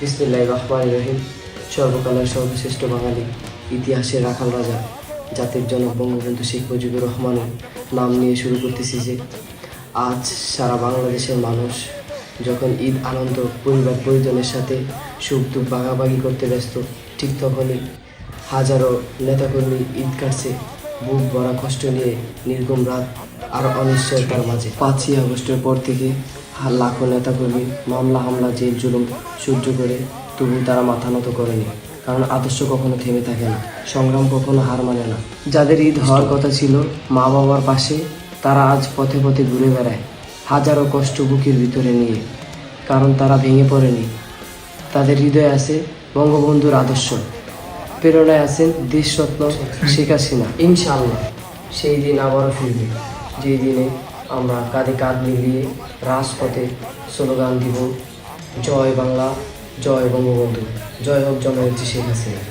বিসমিল্লাহির রহমানির রহিম। সর্বকালের সর্বশ্রেষ্ঠ বাঙালি, ইতিহাসের রাখাল রাজা, জাতির জনক বঙ্গবন্ধু শেখ মুজিবুর রহমানের নাম নিয়ে শুরু করতেছি যে আজ সারা বাংলাদেশের মানুষ যখন ঈদ আনন্দ পরিবার পরিজনের সাথে সুখ দুঃখ ভাগাভাগি করতে ব্যস্ত, ঠিক তখনই হাজারো নেতাকর্মী ঈদ কাটছে বুক ভরা কষ্ট নিয়ে, নির্গম রাত আর অনিশ্চয়তার মাঝে। 5ই আগস্টের পর থেকে লাখো নেতাকর্মী মামলা হামলা জেল জুলুম সহ্য করে, তবু তারা মাথা নত করেনি। কারণ আদর্শ কখনো থেমে থাকে না, সংগ্রাম কখনো হার মানে না। যাদের ঈদ হওয়ার কথা ছিল মা বাবার পাশে, তারা আজ পথে পথে ঘুরে বেড়ায় হাজারো কষ্ট বুকের ভিতরে নিয়ে। কারণ তারা ভেঙে পড়েনি, তাদের হৃদয়ে আছে বঙ্গবন্ধুর আদর্শ, প্রেরণায় আছেন দেশরত্ন শেখ হাসিনা। ইনশাআল্লাহ সেই দিন আবারও ফিরবে, যেই দিনে আমরা কাঁধে কাঁধ মিলিয়ে রাজপথে স্লোগান দিব, জয় বাংলা, জয় বঙ্গবন্ধু, জয় হোক জননেত্রী শেখ হাসিনা।